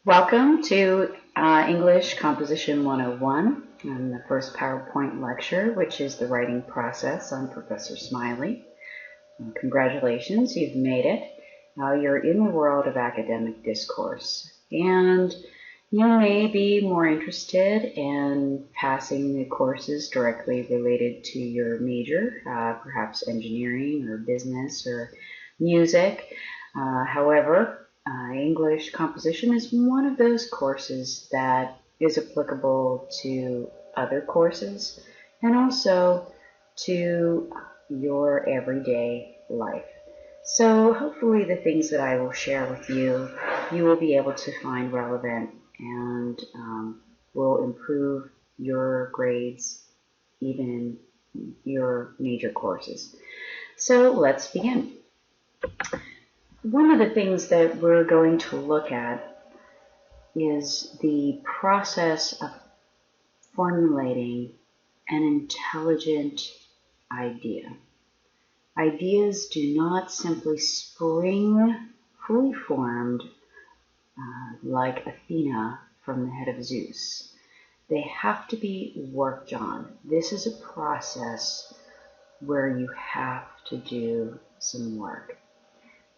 Welcome to English Composition 101 and the first PowerPoint lecture, which is the writing process on Professor Smiley. Congratulations, you've made it. You're in the world of academic discourse, and you may be more interested in passing the courses directly related to your major, perhaps engineering or business or music. However, English composition is one of those courses that is applicable to other courses and also to your everyday life. So hopefully the things that I will share with you, you will be able to find relevant and will improve your grades even in your major courses. So let's begin. One of the things that we're going to look at is the process of formulating an intelligent idea. Ideas do not simply spring fully formed like Athena from the head of Zeus. They have to be worked on. This is a process where you have to do some work.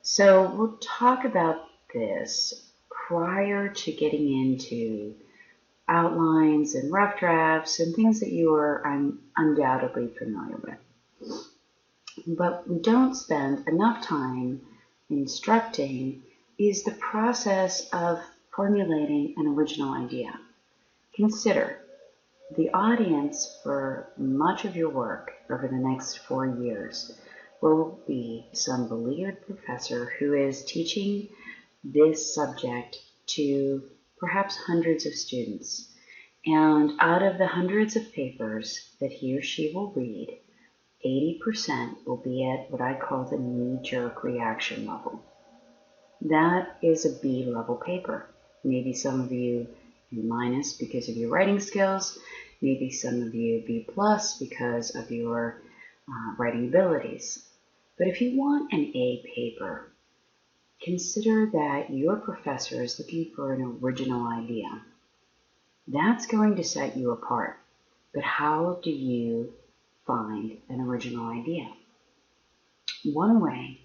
So we'll talk about this prior to getting into outlines and rough drafts and things that you are undoubtedly familiar with. But we don't spend enough time instructing is the process of formulating an original idea. Consider the audience for much of your work over the next 4 years will be some beleaguered professor who is teaching this subject to perhaps hundreds of students. And out of the hundreds of papers that he or she will read, 80% will be at what I call the knee-jerk reaction level. That is a B level paper. Maybe some of you minus because of your writing skills, maybe some of you B plus because of your writing abilities. But if you want an A paper, consider that your professor is looking for an original idea. That's going to set you apart. But how do you find an original idea? One way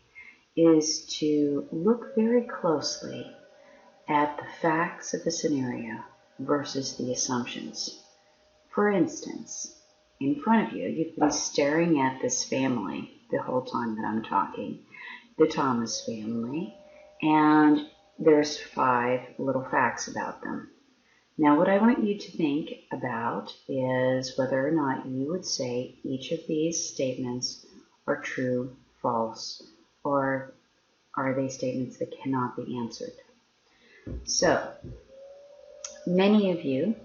is to look very closely at the facts of the scenario versus the assumptions. For instance, in front of you, you've been staring at this family the whole time that I'm talking, the Thomas family, and there's 5 little facts about them. Now, what I want you to think about is whether or not you would say each of these statements are true, false, or are they statements that cannot be answered. So, many of you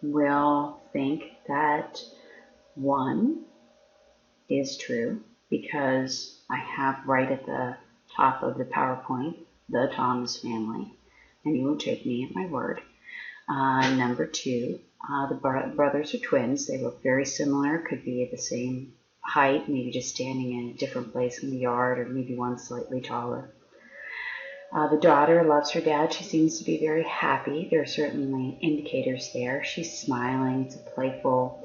will think that 1 is true because I have right at the top of the PowerPoint the Thomas family, and you will take me at my word. Number 2, the brothers are twins. They look very similar, could be at the same height, maybe just standing in a different place in the yard, or maybe one slightly taller. The daughter loves her dad. She seems to be very happy. There are certainly indicators there. She's smiling. It's a playful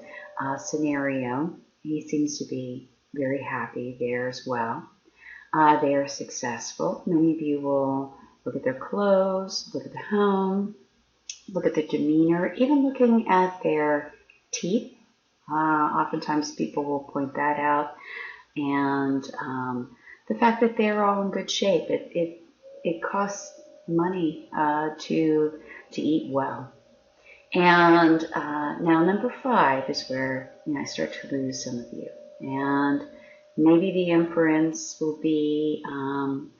scenario. He seems to be very happy there as well. They are successful. Many of you will look at their clothes, look at the home, look at their demeanor, even looking at their teeth. Oftentimes people will point that out. And the fact that they're all in good shape. It costs money to eat well. And now number 5 is where I start to lose some of you. And maybe the inference will be and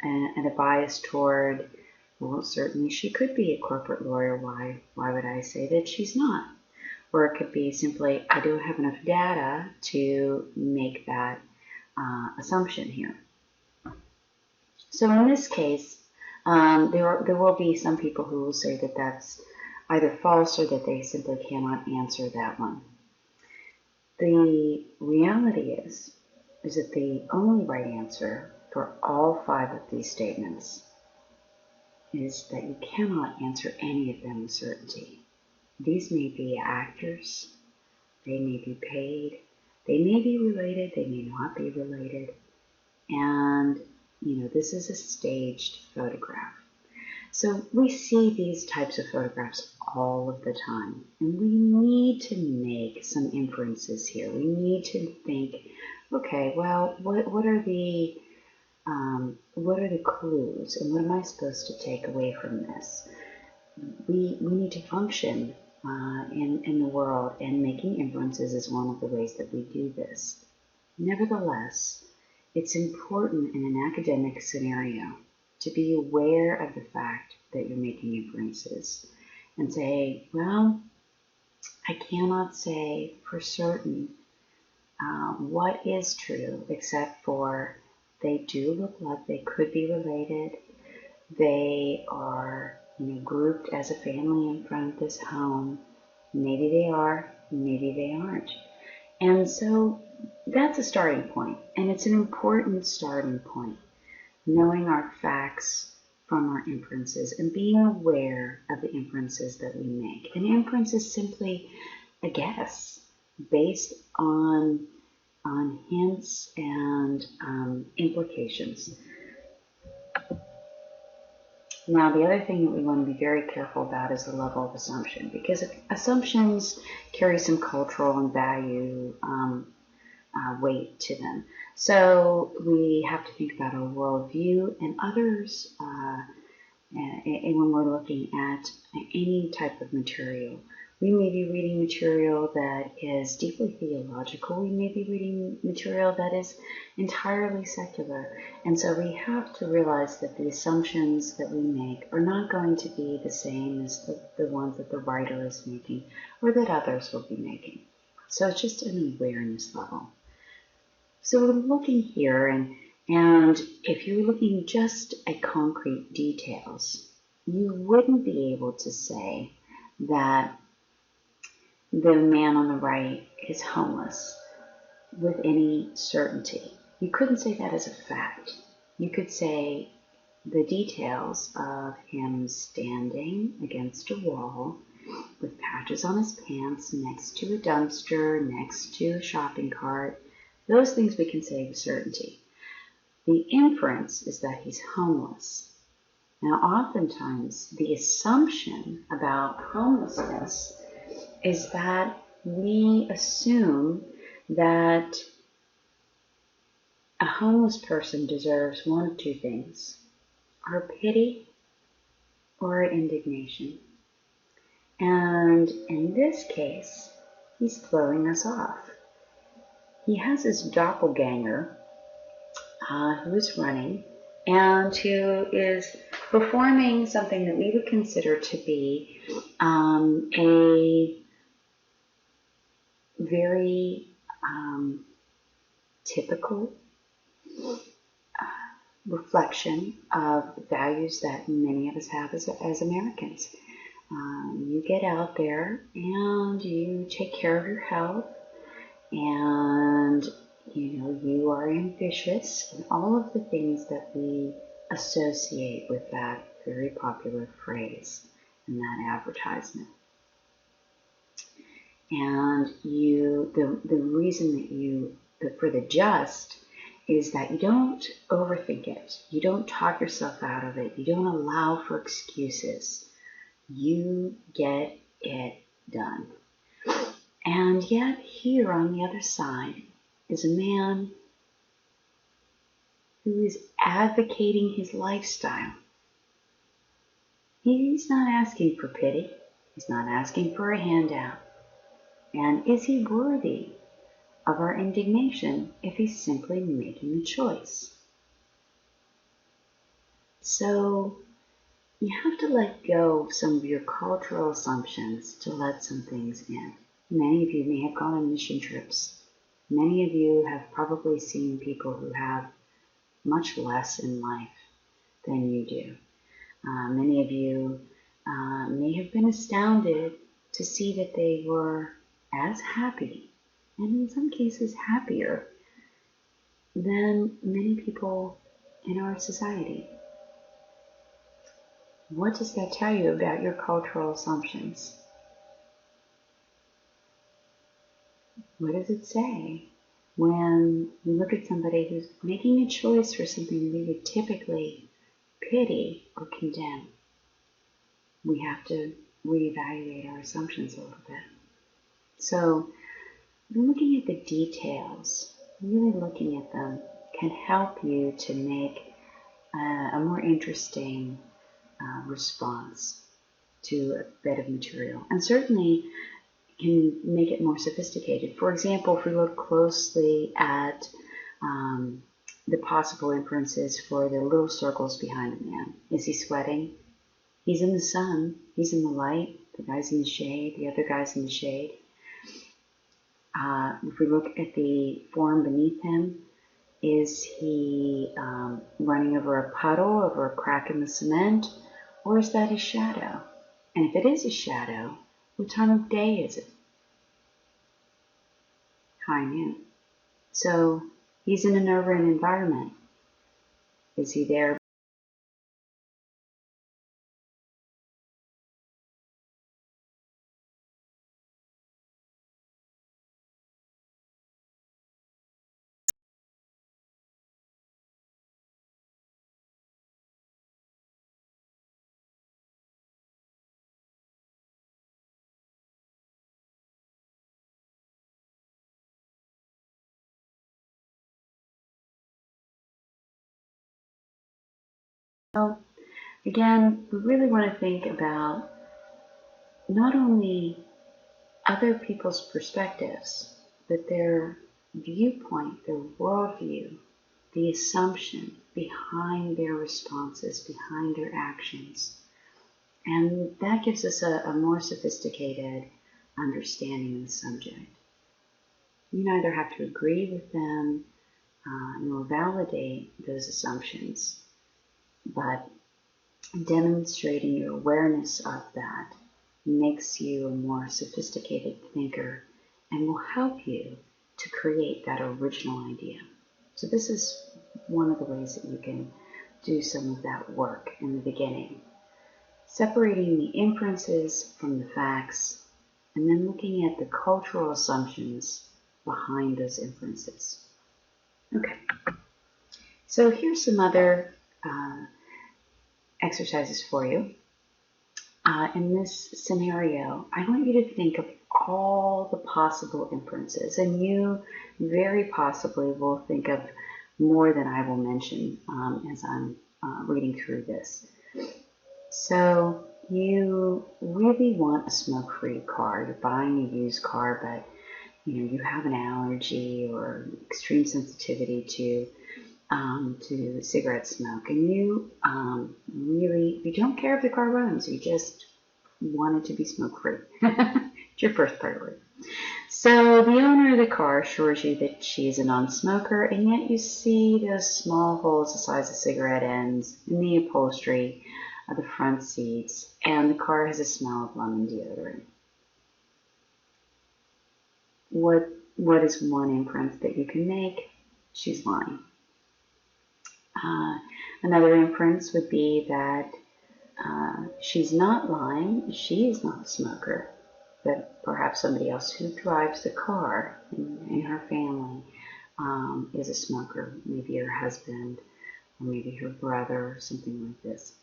a bias toward, well, certainly she could be a corporate lawyer. Why would I say that she's not? Or it could be simply, I don't have enough data to make that assumption here. So in this case, there will be some people who will say that that's either false or that they simply cannot answer that one. The reality is that the only right answer for all 5 of these statements is that you cannot answer any of them with certainty. These may be actors, they may be paid, they may be related, they may not be related, and this is a staged photograph. So we see these types of photographs all of the time, and we need to make some inferences here. We need to think, okay, well, what are the clues, and what am I supposed to take away from this? We need to function in the world, and making inferences is one of the ways that we do this. Nevertheless, it's important in an academic scenario to be aware of the fact that you're making inferences and say, well, I cannot say for certain what is true, except for they do look like they could be related. They are grouped as a family in front of this home. Maybe they are, maybe they aren't. And so that's a starting point, and it's an important starting point, knowing our facts from our inferences and being aware of the inferences that we make. An inference is simply a guess based on hints and implications. Now, the other thing that we want to be very careful about is the level of assumption, because assumptions carry some cultural and value weight to them. So we have to think about our worldview and others and when we're looking at any type of material. We may be reading material that is deeply theological. We may be reading material that is entirely secular. And so we have to realize that the assumptions that we make are not going to be the same as the ones that the writer is making or that others will be making. So it's just an awareness level. So we're looking here, and if you're looking just at concrete details, you wouldn't be able to say that the man on the right is homeless with any certainty. You couldn't say that as a fact. You could say the details of him standing against a wall with patches on his pants next to a dumpster, next to a shopping cart. Those things we can say with certainty. The inference is that he's homeless. Now, oftentimes, the assumption about homelessness is that we assume that a homeless person deserves one of two things: our pity or our indignation. And in this case, he's blowing us off. He has this doppelganger who is running and who is performing something that we would consider to be a very typical reflection of values that many of us have as Americans. You get out there and you take care of your health, and you are ambitious, and all of the things that we associate with that very popular phrase and that advertisement. And the reason that for the just is that you don't overthink it. You don't talk yourself out of it. You don't allow for excuses. You get it done. And yet here on the other side is a man who is advocating his lifestyle. He's not asking for pity. He's not asking for a handout. And is he worthy of our indignation if he's simply making a choice? So you have to let go of some of your cultural assumptions to let some things in. Many of you may have gone on mission trips. Many of you have probably seen people who have much less in life than you do. Many of you may have been astounded to see that they were as happy, and in some cases happier, than many people in our society. What does that tell you about your cultural assumptions? What does it say when you look at somebody who's making a choice for something we would typically pity or condemn? We have to reevaluate our assumptions a little bit. So looking at the details, really looking at them, can help you to make a more interesting response to a bit of material. And certainly can make it more sophisticated. For example, if we look closely at the possible inferences for the little circles behind the man. Is he sweating? He's in the sun. He's in the light. The guy's in the shade. The other guy's in the shade. If we look at the form beneath him, is he running over a puddle, over a crack in the cement, or is that his shadow? And if it is a shadow, what time of day is it? High noon. So he's in an urban environment. Is he there? So again, we really want to think about not only other people's perspectives, but their viewpoint, their worldview, the assumption behind their responses, behind their actions. And that gives us a more sophisticated understanding of the subject. You neither have to agree with them nor validate those assumptions, but demonstrating your awareness of that makes you a more sophisticated thinker and will help you to create that original idea. So this is one of the ways that you can do some of that work in the beginning. Separating the inferences from the facts, and then looking at the cultural assumptions behind those inferences. Okay, so here's some other exercises for you. In this scenario, I want you to think of all the possible inferences, and you very possibly will think of more than I will mention as I'm reading through this. So you really want a smoke-free car. You're buying a used car, but you have an allergy or extreme sensitivity to cigarette smoke, and you don't care if the car runs. You just want it to be smoke-free. It's your first priority. So the owner of the car assures you that she's a non-smoker, and yet you see those small holes the size of cigarette ends in the upholstery of the front seats, and the car has a smell of lemon deodorant. What is one inference that you can make? She's lying. Another inference would be that she's not lying, she is not a smoker, but perhaps somebody else who drives the car in her family is a smoker, maybe her husband, or maybe her brother, or something like this.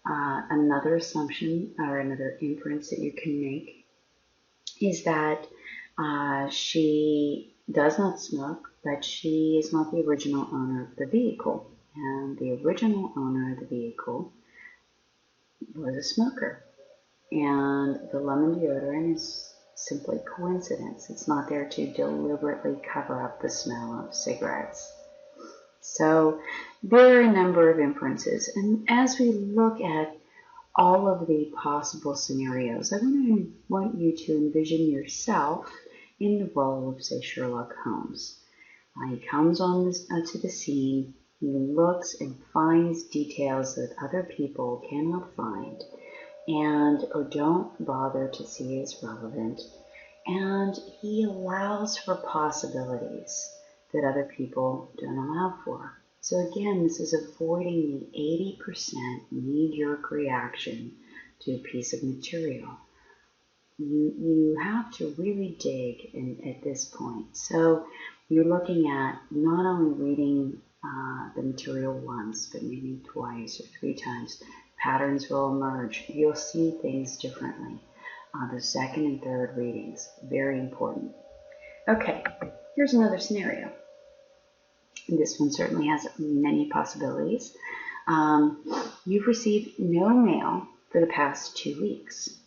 Another assumption or another inference that you can make is that she does not smoke, but she is not the original owner of the vehicle. And the original owner of the vehicle was a smoker. And the lemon deodorant is simply coincidence. It's not there to deliberately cover up the smell of cigarettes. So there are a number of inferences. And as we look at all of the possible scenarios, I want you to envision yourself in the role of, say, Sherlock Holmes. He comes to the scene. He looks and finds details that other people cannot find and or don't bother to see as relevant. And he allows for possibilities that other people don't allow for. So again, this is avoiding the 80% knee-jerk reaction to a piece of material. You have to really dig at this point. So you're looking at not only reading the material once, but maybe twice or 3 times. Patterns will emerge. You'll see things differently. The second and third readings, very important. Okay, here's another scenario. This one certainly has many possibilities. You've received no mail for the past 2 weeks.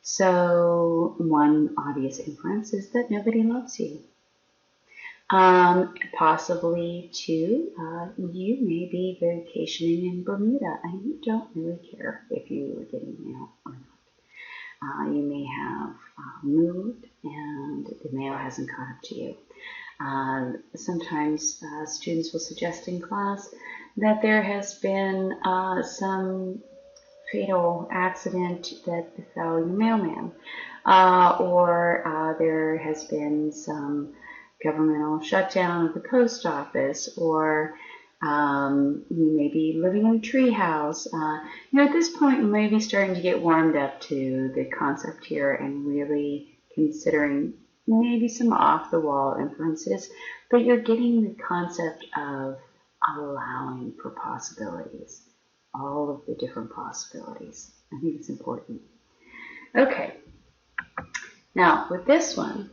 So one obvious inference is that nobody loves you. Possibly, too, you may be vacationing in Bermuda and you don't really care if you are getting mail or not. You may have moved and the mail hasn't caught up to you. Sometimes students will suggest in class that there has been some fatal accident that befell your mailman, or there has been some governmental shutdown of the post office, or you may be living in a tree house. At this point, you may be starting to get warmed up to the concept here and really considering maybe some off-the-wall inferences, but you're getting the concept of allowing for possibilities, all of the different possibilities. I think it's important. Okay, now with this one,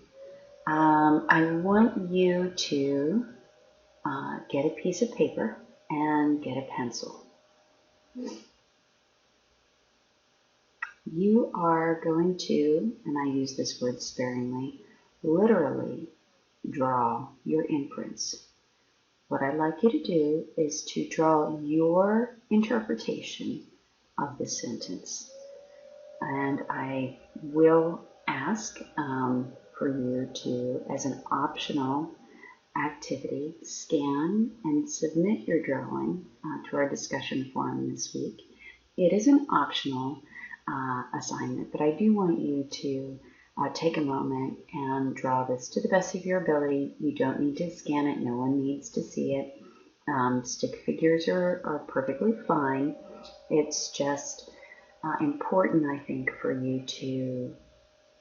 I want you to get a piece of paper and get a pencil. You are going to, and I use this word sparingly, literally draw your imprints. What I'd like you to do is to draw your interpretation of this sentence. And I will ask for you to, as an optional activity, scan and submit your drawing to our discussion forum this week. It is an optional assignment, but I do want you to take a moment and draw this to the best of your ability. You don't need to scan it. No one needs to see it. Stick figures are perfectly fine. It's just important, I think, for you to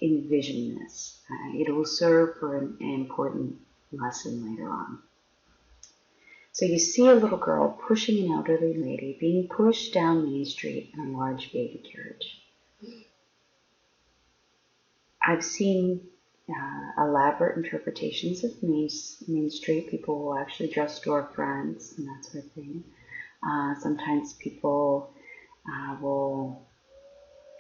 envision this. It will serve for an important lesson later on. So you see a little girl pushing an elderly lady being pushed down Main Street in a large baby carriage. I've seen elaborate interpretations of Main Street. People will actually draw storefronts and that sort of thing. Sometimes people will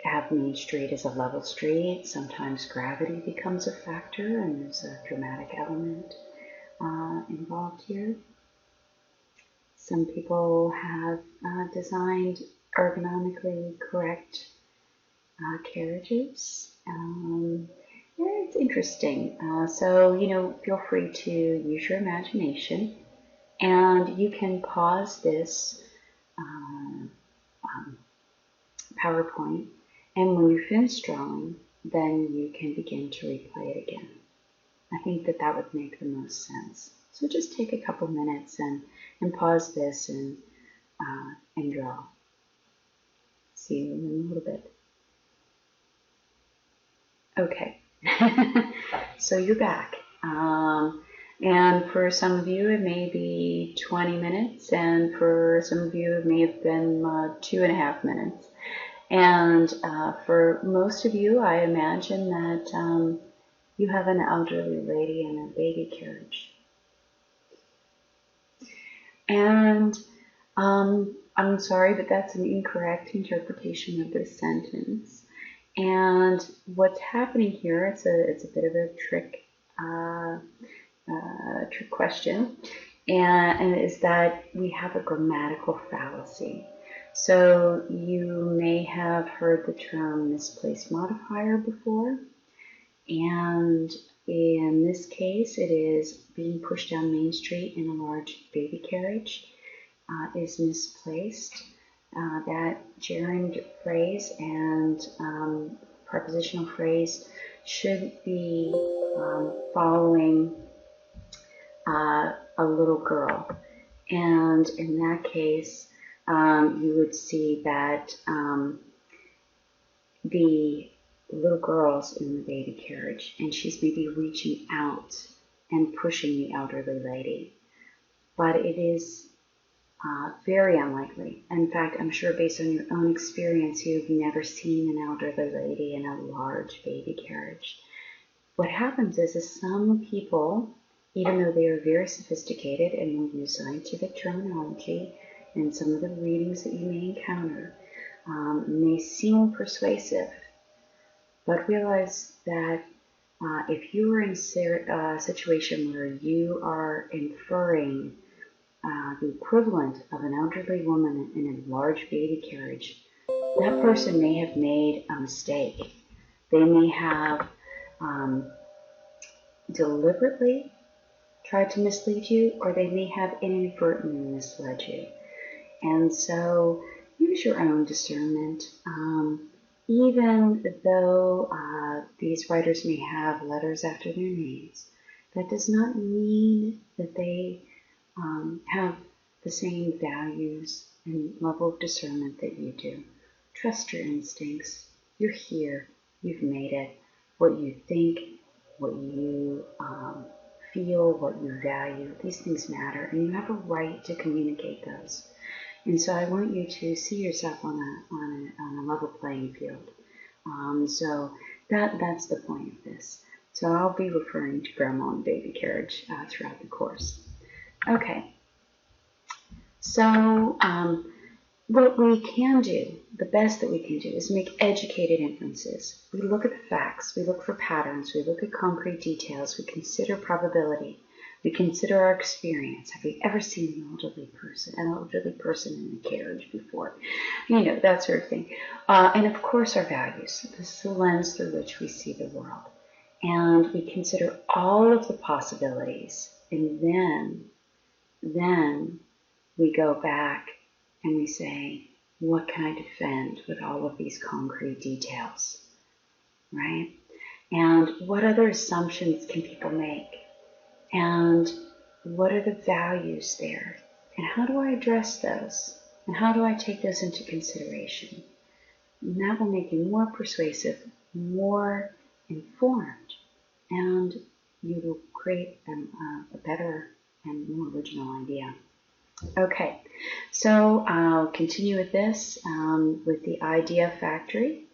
have Main Street as a level street. Sometimes gravity becomes a factor and there's a dramatic element involved here. Some people have designed ergonomically correct carriages. It's interesting. So, feel free to use your imagination, and you can pause this PowerPoint, and when you're finished drawing, then you can begin to replay it again. I think that would make the most sense. So just take a couple minutes and pause this and draw. See you in a little bit. Okay, so you're back. And for some of you, it may be 20 minutes, and for some of you, it may have been 2.5 minutes. And for most of you, I imagine that you have an elderly lady in a baby carriage. And I'm sorry, but that's an incorrect interpretation of this sentence. And what's happening here, it's a bit of a trick question, and is that we have a grammatical fallacy. So you may have heard the term misplaced modifier before, and in this case, it is being pushed down Main Street in a large baby carriage is misplaced. That gerund phrase and prepositional phrase should be following a little girl. And in that case, you would see that the little girl's in the baby carriage, and she's maybe reaching out and pushing the elderly lady. But it is very unlikely. In fact, I'm sure based on your own experience, you've never seen an elderly lady in a large baby carriage. What happens is some people, even though they are very sophisticated and will use scientific terminology in some of the readings that you may encounter, may seem persuasive, but realize that if you are in a situation where you are inferring the equivalent of an elderly woman in a large baby carriage, that person may have made a mistake. They may have deliberately tried to mislead you, or they may have inadvertently misled you. And so use your own discernment. Even though these writers may have letters after their names, that does not mean that they have the same values and level of discernment that you do. Trust your instincts. You're here. You've made it. What you think, what you feel, what you value, these things matter, and you have a right to communicate those. And so I want you to see yourself on a level playing field. So that's the point of this. So I'll be referring to Grandma and Baby Carriage throughout the course. Okay. So what we can do, the best that we can do, is make educated inferences. We look at the facts, we look for patterns, we look at concrete details, we consider probability, we consider our experience. Have we ever seen an elderly person in a carriage before? You know, that sort of thing. And of course our values. This is the lens through which we see the world. And we consider all of the possibilities, and then we go back and we say, what can I defend with all of these concrete details, right? And what other assumptions can people make? And what are the values there? And how do I address those? And how do I take those into consideration? And that will make you more persuasive, more informed, and you will create a better and more original idea. Okay, so I'll continue with this with the idea factory.